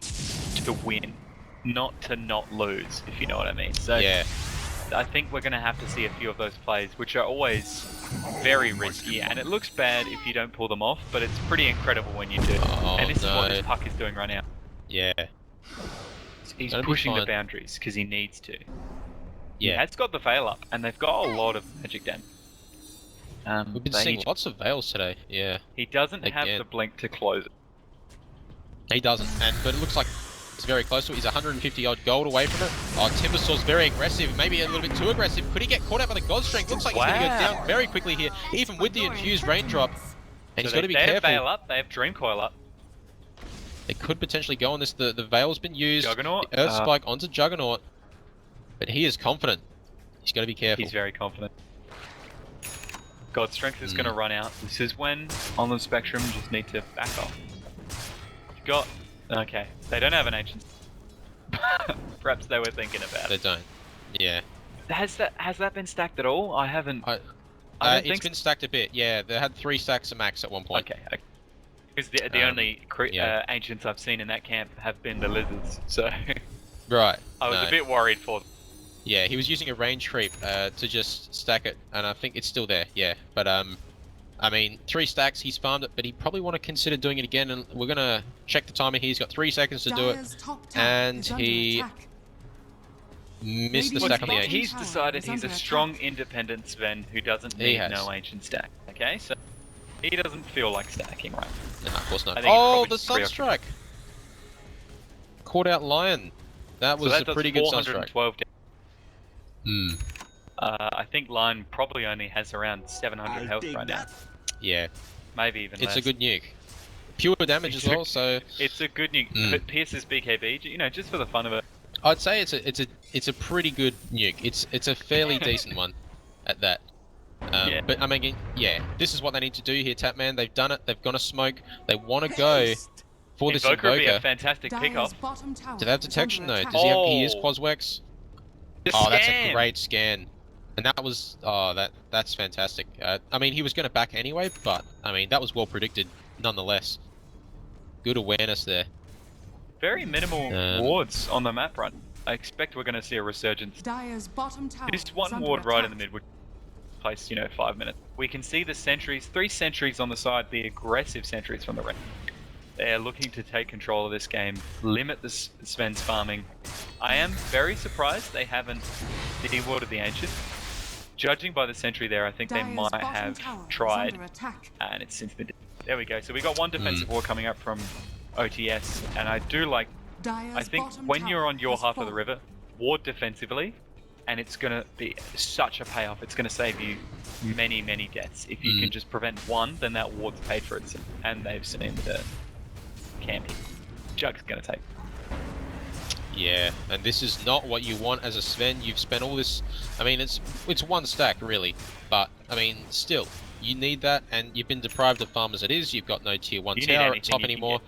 S2: to win, not to not lose, if you know what I mean. So
S1: Yeah.
S2: I think we're going to have to see a few of those plays, which are always very risky, and it looks bad if you don't pull them off, but it's pretty incredible when you do.
S1: Oh,
S2: And this is what
S1: no.
S2: this puck is doing right now.
S1: Yeah.
S2: He's
S1: That'll be
S2: pushing the
S1: fine.
S2: boundaries because he needs to.
S1: Yeah.
S2: It's got the veil up, and they've got a lot of magic damage.
S1: We've been
S2: they
S1: seeing
S2: need-
S1: lots of Veils today. Yeah.
S2: He doesn't have
S1: Again.
S2: the blink to close it.
S1: He doesn't, but it looks like it's very close to it. He's 150 odd gold away from it. Oh, Timbersaw's very aggressive, maybe a little bit too aggressive. Could he get caught out by the God Strength? Looks like he's going to go
S2: Wow.
S1: down very quickly here, even with the infused raindrop. And he's
S2: So
S1: got to be
S2: they have
S1: careful.
S2: veil up, they have dream coil up.
S1: They could potentially go on this. The Veil's been used.
S2: Juggernaut?
S1: The Earth Spike onto Juggernaut. But he is confident. He's got to be careful.
S2: He's very confident. God strength is going to run out. This is when on the spectrum you just need to back off. You've got okay. They don't have an ancient. Perhaps they were thinking about
S1: They
S2: it.
S1: don't. Yeah.
S2: Has that been stacked at all? I haven't. I don't
S1: It's
S2: think
S1: been stacked a bit. Yeah, they had 3 stacks of max at one point.
S2: Okay. Because the only ancients I've seen in that camp have been the lizards, so
S1: Right.
S2: I was
S1: no.
S2: a bit worried for them.
S1: Yeah, he was using a range creep to just stack it, and I think it's still there. Yeah, but I mean, 3 stacks, he's farmed it, but he probably want to consider doing it again. And we're gonna check the timer here. He's got 3 seconds to do it,
S3: Dyer's top tower
S1: and
S3: is under
S1: he
S3: attack.
S1: missed the
S3: Radiant's
S1: stack on the
S3: bottom
S1: ancient.
S2: He's
S3: tower
S2: decided
S3: is
S2: he's a
S3: under
S2: strong,
S3: attack.
S2: independent Sven who doesn't
S1: He
S2: need
S1: has.
S2: no ancient stack. Okay, so he doesn't feel like stacking right.
S1: No, of course not.
S2: I think he's
S1: Oh,
S2: probably
S1: the
S2: just preoccupied.
S1: Sunstrike! Caught out Lion. That was
S2: So that
S1: a
S2: does
S1: pretty good Sunstrike.
S2: 412 damage.
S1: Hmm.
S2: I think Lion probably only has around 700 health right now.
S1: Yeah,
S2: Maybe even less.
S1: it's a good nuke. Pure damage as well, so
S2: It's a good nuke.
S1: Mm.
S2: But Pierce's BKB, you know, just for the fun of it.
S1: I'd say it's a pretty good nuke. It's a fairly decent one, at that.
S2: Yeah.
S1: But I mean, yeah, this is what they need to do here, Tapman. They've done it. They've gone to smoke. They want to go for this
S2: Invoker would be a
S1: Invoker.
S2: fantastic
S3: Dyer's
S2: pickoff.
S3: bottom tower
S1: Do they have
S3: is
S1: detection
S3: under
S1: though?
S3: attack.
S1: Does he have? He is
S2: Oh.
S1: Quaswex.
S2: The
S1: Oh, that's a
S2: scan!
S1: great scan. And that was that's fantastic. I mean, he was going to back anyway, but I mean that was well predicted, nonetheless. Good awareness there.
S2: Very minimal wards on the map run. I expect we're going to see a resurgence.
S3: Dyer's bottom tower
S2: This
S3: is
S2: one
S3: under
S2: ward right in the
S3: attack.
S2: mid would place, 5 minutes. We can see the sentries, 3 sentries on the side, the aggressive sentries from the red. They're looking to take control of this game, limit the Sven's farming. I am very surprised they haven't de-warded the Ancient. Judging by the sentry there, I think they
S3: Dire's
S2: might
S3: bottom
S2: have
S3: tower is
S2: tried,
S3: under attack.
S2: and it's since been... There we go. So we got one defensive ward coming up from OTS, and I do like... I
S3: Dire's
S2: think
S3: bottom
S2: when you're
S3: tower
S2: on your
S3: has
S2: half of the
S3: fallen.
S2: river, ward defensively, and it's going to be such a payoff. It's going to save you many, many deaths. If you can just prevent one, then that ward's paid for itself. And they've seen the camping. Jug's going to take.
S1: Yeah, and this is not what you want as a Sven. You've spent all this... I mean, it's one stack, really. But, I mean, still, you need that, and you've been deprived of farm as it is. You've got no tier 1
S2: You need
S1: tower at
S2: anything
S1: top
S2: you can
S1: anymore.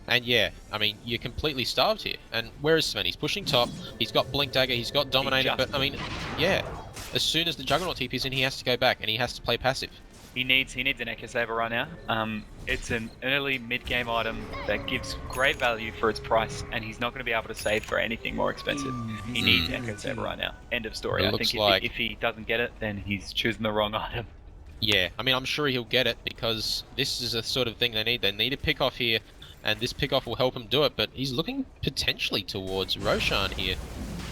S1: And yeah, I mean, you're completely starved here. And where is Sven? He's pushing top, he's got Blink Dagger, he's got Dominator, but, I mean, yeah. As soon as the Juggernaut TP's in, he has to go back, and he has to play passive.
S2: He needs an Echo Saver right now. It's an early mid-game item that gives great value for its price, and he's not going to be able to save for anything more expensive. He needs Echo Saver right now. End of story.
S1: It
S2: I think if he doesn't get it, then he's choosing the wrong item.
S1: Yeah, I mean, I'm sure he'll get it, because this is the sort of thing they need. They need a pick-off here, and this pick-off will help him do it, but he's looking potentially towards Roshan here.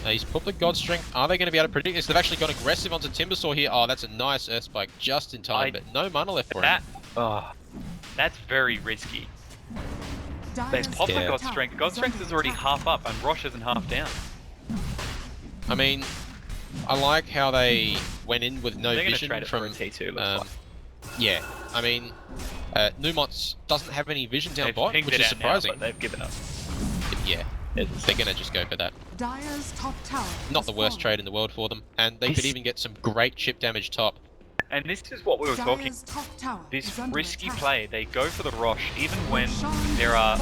S1: He's put the God Strength. Are they going to be able to predict this? They've actually gone aggressive onto Timbersaw here. Oh, that's a nice Earth Spike just in time, but no mana left for him.
S2: That's very risky. They
S3: Dire's
S2: popped the
S1: Yeah.
S2: God Strength. God Strength is already half up, and Rosh isn't half down.
S1: I mean, I like how they went in with no
S2: They're going to
S1: vision
S2: trade it
S1: from...
S2: for a T2, looks like.
S1: Yeah, I mean, Numo doesn't have any vision down
S2: They've
S1: bot,
S2: pinged
S1: which
S2: it
S1: is
S2: out
S1: surprising.
S2: now, but they've given up.
S1: Yeah, they're going to just go for that.
S3: Dire's top tower
S1: Not
S3: has
S1: the worst
S3: fallen.
S1: trade in the world for them, and they could even get some great chip damage top.
S2: And this is what we were talking.
S3: Dire's top tower
S2: This
S3: is under
S2: risky
S3: attack.
S2: play, they go for the Rosh even when there are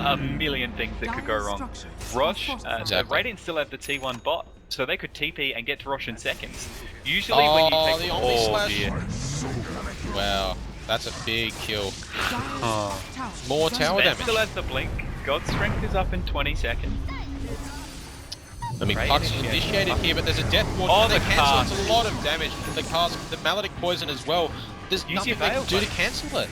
S2: a million things that could go wrong. Rosh, the
S1: Exactly.
S2: Radiant still have the T1 bot, so they could TP and get to Rosh in seconds. Usually when you take
S1: the Omni Slash.
S2: dear.
S1: Wow, that's a big kill.
S3: Dire's top tower
S1: More
S3: is
S1: tower
S3: under
S2: Sven
S1: damage.
S2: still has the blink. God Strength is up in 20 seconds.
S1: I mean,
S2: Right,
S1: Puck's
S2: initiated.
S1: initiated here, but there's a death ward.
S2: Oh,
S1: They
S2: the
S1: cancel.
S2: cast.
S1: It's a lot of damage. The cast, the Maledic Poison as well. There's
S2: Use
S1: nothing
S2: your
S1: they can
S2: veil,
S1: do to
S2: buddy.
S1: cancel it.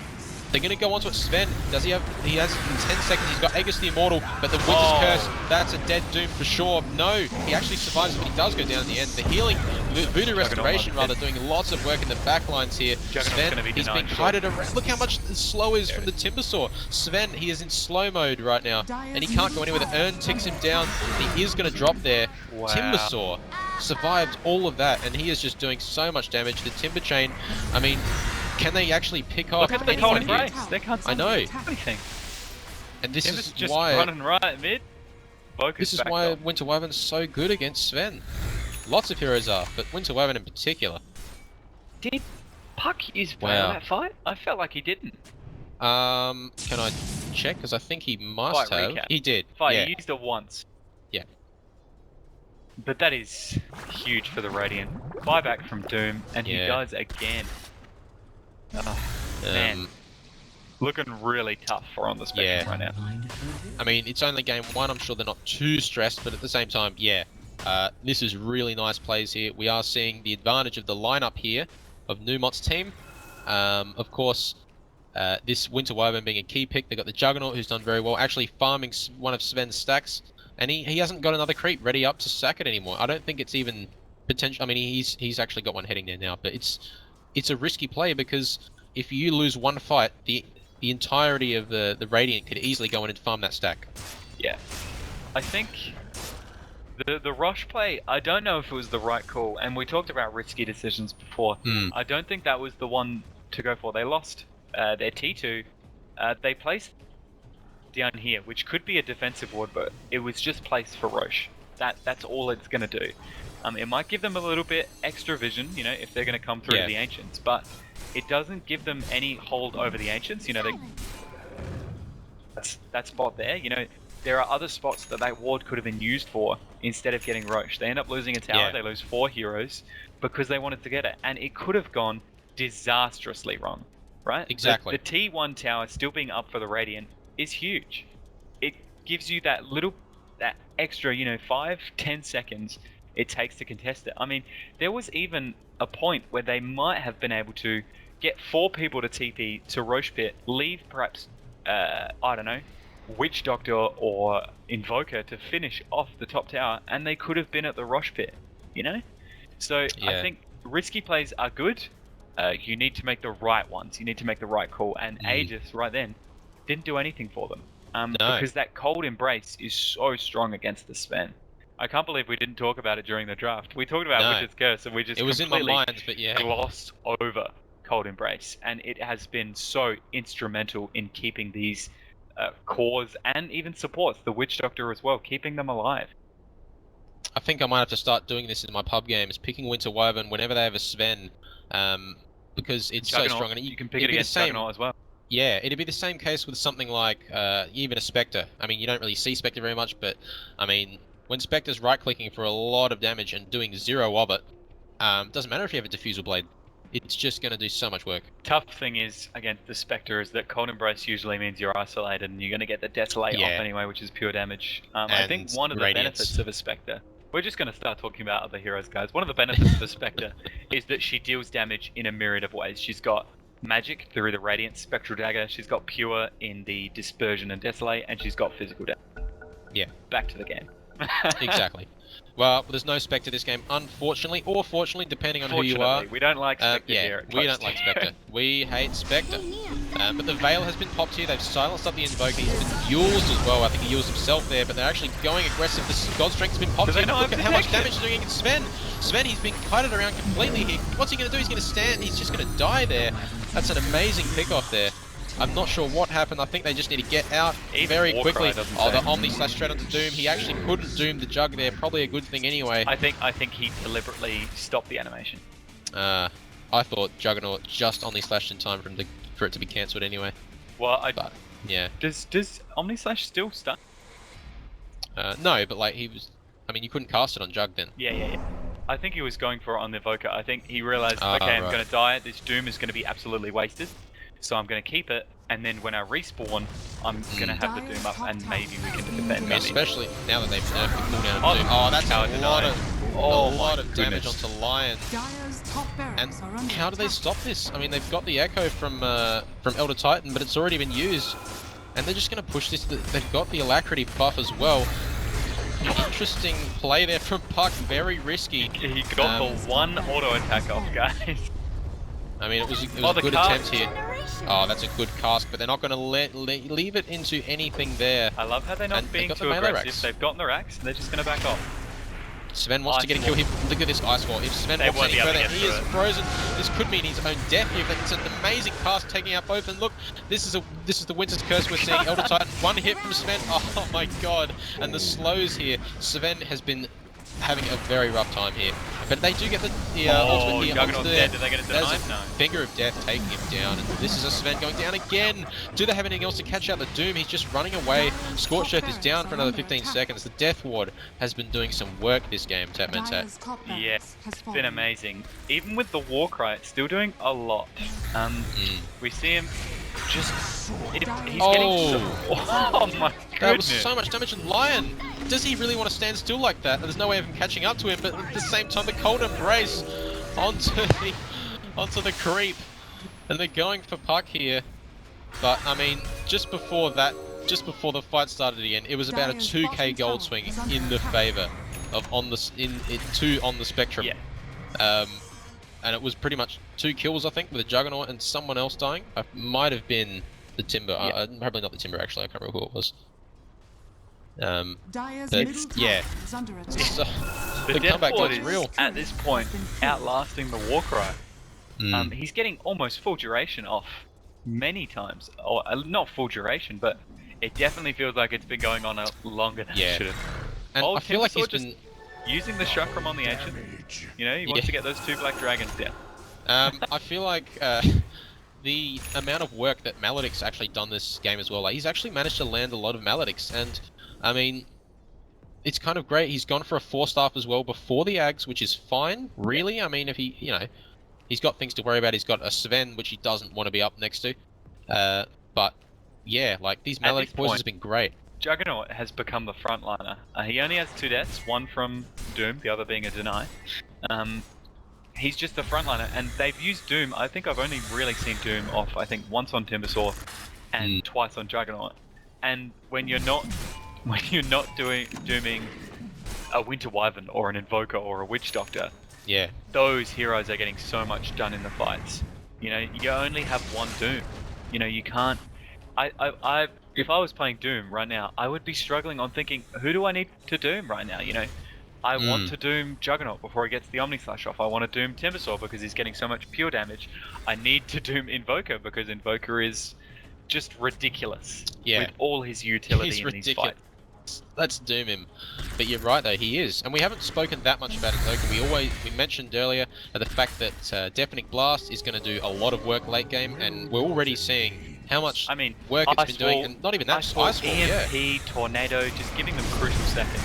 S1: They're going to go onto it. Sven, does he have... He has in 10 seconds. He's got Aegis the Immortal, but the Winter's Curse, that's a dead doom for sure. No, he actually survives, but he does go down in the end. The healing, the Voodoo Restoration, rather, doing lots of work in the back lines here.
S2: Juggernaut's
S1: Sven,
S2: gonna be
S1: he's
S2: denied,
S1: being
S2: sure.
S1: kited around. Look how much slow is from the Timbersaw. Sven, he is in slow mode right now, and he can't go anywhere. The urn ticks him down. He is going to drop there.
S2: Wow.
S1: Timbersaw survived all of that, and he is just doing so much damage. The Timber Chain, I mean, can they actually pick off
S2: Look at the
S1: anyone
S2: cold
S1: here?
S2: embrace. They can't
S1: I know.
S2: do anything.
S1: And this
S2: Timber's
S1: is
S2: just
S1: why
S2: running right mid. Focus
S1: this is
S2: back
S1: why
S2: up.
S1: Winter Wyvern's so good against Sven. Lots of heroes are, but Winter Wyvern in particular.
S2: Did Puck use Veil
S1: Wow.
S2: in that fight? I felt like he didn't.
S1: Can I check? Because I think he must
S2: Fight
S1: have.
S2: recap.
S1: He did.
S2: Fight,
S1: yeah.
S2: he used it once.
S1: Yeah.
S2: But that is huge for the Radiant. Buyback from Doom, and he
S1: Yeah.
S2: does again. Oh, man. Looking really tough for on the spectrum
S1: Yeah.
S2: right now.
S1: I mean, it's only game one. I'm sure they're not too stressed, but at the same time, yeah. This is really nice plays here. We are seeing the advantage of the lineup here of Numot's team. Of course, this Winter Wyvern being a key pick. They've got the Juggernaut, who's done very well, actually farming one of Sven's stacks. And he hasn't got another creep ready up to sack it anymore. I don't think it's even potential. I mean, he's actually got one heading there now, but it's a risky play because if you lose one fight, the entirety of the Radiant could easily go in and farm that stack.
S2: Yeah. I think the Rosh play, I don't know if it was the right call, and we talked about risky decisions before. I don't think that was the one to go for. They lost their T2. They placed down here, which could be a defensive ward, but it was just placed for Rosh. That's all it's going to do. It might give them a little bit extra vision, you know, if they're going to come through
S1: Yeah.
S2: the Ancients, but it doesn't give them any hold over the Ancients. You know, that spot there, you know, there are other spots that ward could have been used for instead of getting Roche. They end up losing a tower,
S1: Yeah.
S2: they lose 4 heroes because they wanted to get it, and it could have gone disastrously wrong, right?
S1: Exactly.
S2: The T1 tower still being up for the Radiant is huge. It gives you that extra, you know, 5-10 seconds it takes to contest it. I mean, there was even a point where they might have been able to get 4 people to TP to Roche Pit, leave perhaps, I don't know, Witch Doctor or Invoker to finish off the top tower, and they could have been at the Roche Pit, you know? So I
S1: Yeah.
S2: think risky plays are good. You need to make the right ones. You need to make the right call. And Aegis right then didn't do anything for them. Because that cold embrace is so strong against the Sven. I can't believe we didn't talk about it during the draft. We talked about Witch's Curse and we just
S1: it was in my
S2: completely
S1: mind, but yeah,
S2: glossed over cold embrace. And it has been so instrumental in keeping these cores and even supports, the Witch Doctor as well, keeping them alive.
S1: I think I might have to start doing this in my pub games, picking Winter Wyvern whenever they have a Sven, because it's
S2: Juggernaut,
S1: so strong. And
S2: you can pick it against Juggernaut as well.
S1: Yeah, it'd be the same case with something like even a Spectre. I mean, you don't really see Spectre very much, but I mean, when Spectre's right-clicking for a lot of damage and doing 0 of it, doesn't matter if you have a Diffusal Blade. It's just going to do so much work.
S2: Tough thing is, against the Spectre, is that Cold Embrace usually means you're isolated and you're going to get the Desolate off anyway, which is pure damage. I think one of the benefits of a Spectre... We're just going to start talking about other heroes, guys. One of the benefits of a Spectre is that she deals damage in a myriad of ways. She's got magic through the Radiant Spectral Dagger, she's got pure in the Dispersion and Desolate, and she's got physical damage.
S1: Yeah.
S2: Back to the game.
S1: Exactly. Well, there's no Spectre this game, unfortunately, or fortunately, depending on who you are.
S2: We don't like Spectre here.
S1: We don't like Spectre. We hate Spectre. But the Veil has been popped here. They've silenced up the Invoker. He's been used as well. I think he used himself there, but they're actually going aggressive. The God Strength has been popped here. Look at how much damage he's doing against Sven. Sven, he's been kited around completely here. What's he going to do? He's going to stand. He's just going to die there. That's an amazing pick-off there. I'm not sure what happened. I think they just need to get out very quickly. Oh, the Omni slash straight onto Doom. He actually couldn't Doom the Jug there. Probably a good thing anyway.
S2: I think he deliberately stopped the animation.
S1: I thought Juggernaut just Omni slashed in time for it to be cancelled anyway.
S2: Well,
S1: but yeah.
S2: Does Omni slash still stun?
S1: No, but like he was. I mean, you couldn't cast it on Jug then.
S2: Yeah. I think he was going for it on the Evoker. I think he realized, okay, I'm going to die. This Doom is going to be absolutely wasted. So I'm going to keep it, and then when I respawn, I'm going to have the Doom up, and maybe we can defend.
S1: Especially now that they've nerfed the cooldown of Doom. Oh, that's a lot of damage onto Lion. And how do they stop this? I mean, they've got the Echo from Elder Titan, but it's already been used. And they're just going to push this. They've got the Alacrity buff as well. Interesting play there from Puck, very risky.
S2: He got the one auto attack off, guys.
S1: I mean, it was a good attempt here. Oh, that's a good cast, but they're not going to leave it into anything there.
S2: I love how they're not being too aggressive. They've gotten the racks, and they're just going to back off.
S1: Sven wants to get a kill here. Look at this Ice Wall. If Sven walks any further, he is frozen. This could mean his own death here, but it's an amazing cast taking out both. And look, this is the Winter's Curse we're seeing. Elder Titan, one hit from Sven. Oh my god. And the slows here. Sven has been having a very rough time here. But they do get the ultimate here.
S2: Juggernaut's dead. Did they get it denied? No.
S1: Finger of Death taking him down. And this is a Sven going down again. Do they have anything else to catch out the Doom? He's just running away. Scorched Earth is down for another 15 seconds. The Death Ward has been doing some work this game, Tatmantat.
S2: Yeah, it's been amazing. Even with the Warcry, it's still doing a lot. We see him just... he's getting oh my goodness.
S1: That was so much damage in Lion. Does he really want to stand still like that? There's no way of him catching up to him, but at the same time, the Cold Embrace onto the creep. And they're going for Puck here. But, I mean, just before the fight started again, it was about a 2k gold swing in the favour of on the Spectrum.
S2: Yeah.
S1: And it was pretty much 2 kills, I think, with a Juggernaut and someone else dying. It might have been the Timber.
S2: Yeah.
S1: Probably not the Timber, actually. I can't remember who it was.
S3: But
S1: yeah.
S2: The
S1: comeback
S2: Death
S1: is real.
S2: At this point, outlasting the Warcry. He's getting almost full duration off many times. Or not full duration, but it definitely feels like it's been going on longer than it should have.
S1: And I feel like he's been
S2: using the chakram on the ancient. You know, he wants to get those 2 black dragons down.
S1: I feel like the amount of work that Maledict's actually done this game as well. Like, he's actually managed to land a lot of Maledicts, and I mean, it's kind of great. He's gone for a 4-staff as well before the Ags, which is fine, really. I mean, if he, you know, he's got things to worry about. He's got a Sven, which he doesn't want to be up next to. But yeah, like, these Maledict poisons have been great.
S2: Juggernaut has become the frontliner. He only has 2 deaths, one from Doom, the other being a deny. He's just the frontliner, and they've used Doom. I think I've only really seen Doom off, I think, once on Timbersaw and twice on Juggernaut. And when you're not dooming a Winter Wyvern or an Invoker or a Witch Doctor,
S1: Yeah.
S2: those heroes are getting so much done in the fights. You know, you only have one Doom. You know, you can't. If I was playing Doom right now, I would be struggling on thinking, who do I need to Doom right now? You know, I want to Doom Juggernaut before he gets the Omni Slash off. I want to Doom Timbersaw because he's getting so much pure damage. I need to Doom Invoker because Invoker is just ridiculous with all his utility
S1: He's
S2: in
S1: ridiculous.
S2: these fights.
S1: Let's Doom him. But you're right though, he is. And we haven't spoken that much about Invoker. We mentioned earlier the fact that Deafening Blast is going to do a lot of work late game, and we're already seeing how much work it's been doing, and not even that, Ice Wall,
S2: EMP, Tornado, just giving them crucial seconds.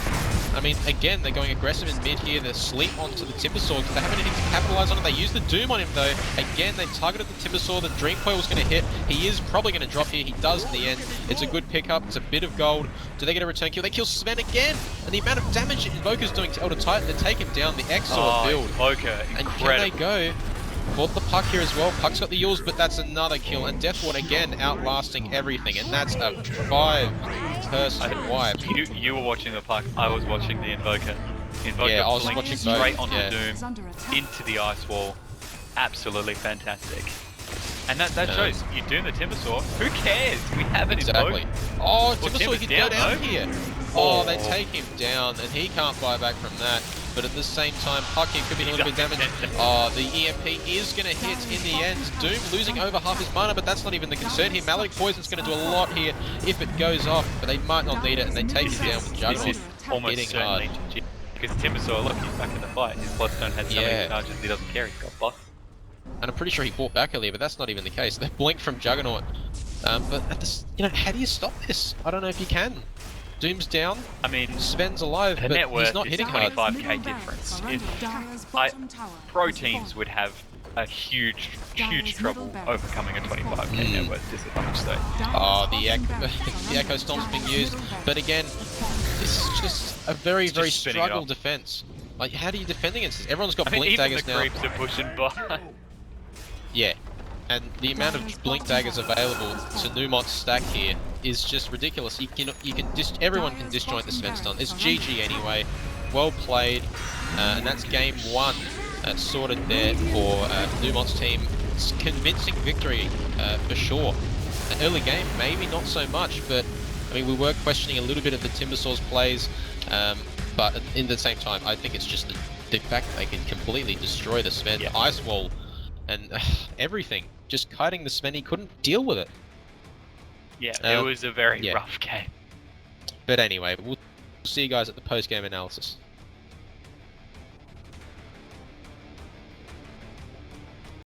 S1: I mean, again, they're going aggressive in mid here. They're sleep onto the Timbersaw because they haven't anything to capitalize on it. They use the Doom on him though. Again, they targeted the Timbersaw. The Dream Coil was going to hit. He is probably going to drop here. He does in the end. It's a good pickup. It's a bit of gold. Do they get a return kill? They kill Sven again. And the amount of damage Invoker's doing to Elder Titan to take him down. The Exor build.
S2: Invoker,
S1: and can they go? Bought the Puck here as well. Puck's got the Yules, but that's another kill. And Deathward again outlasting everything. And that's a 5-person wipe.
S2: You were watching the Puck. I was watching the Invoker. Invoker
S1: I was watching
S2: straight
S1: both.
S2: onto Doom, into the Ice Wall. Absolutely fantastic. And that shows, you Doom the Timbersaw, who cares? We have an Invoker.
S1: Oh, Timbersaw can go down
S2: though.
S1: here. Oh, they take him down, and he can't buy back from that. But at the same time, Puck here could be a little bit damaged. Oh, the EMP is going to hit in the end. Doom losing over half his mana, but that's not even the concern here. Maledic Poison's going to do a lot here if it goes off, but they might not need it, and they take him down with Juggernaut.
S2: This is almost
S1: hitting hard.
S2: Because Timbersaw, look, he's back in the fight. His Bloodstone has so many charges, he doesn't care. He's got buff.
S1: And I'm pretty sure he fought back earlier, but that's not even the case. They blinked from Juggernaut. But at this, how do you stop this? I don't know if you can. Doom's down. I mean, Sven's alive, but he's not hitting hard.
S2: 25k difference. Pro teams would have a huge trouble overcoming a 25k net worth disadvantage. So.
S1: Oh, the Echo Stomp's being used, but again, this is just a very struggle defense. Like, how do you defend against this? Everyone's got blink daggers now.
S2: Even the creeps are pushing by.
S1: Yeah, and the amount of blink daggers available to Numot's stack here is just ridiculous. Everyone can disjoint the Sven stun. It's GG anyway. Well played, and that's game one. That's sorted there for Numot's team. It's convincing victory for sure. An early game, maybe not so much, but I mean, we were questioning a little bit of the Timbersaw's plays, but in the same time, I think it's just the fact that they can completely destroy the Sven Ice Wall and everything. Just kiting the Sven, he couldn't deal with it.
S2: Yeah, it was a very rough game.
S1: But anyway, we'll see you guys at the post-game analysis.